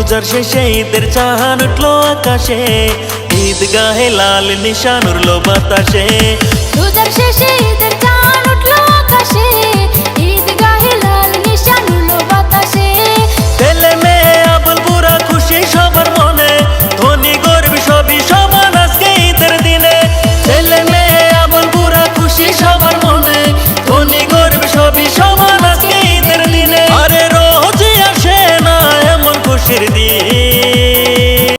রোজার শেষে ঈদের চাঁদ উঠলো আকাশে, ঈদগাহে লাল নিশান উড়লো বাতাসে। রোজার শেষে ঈদের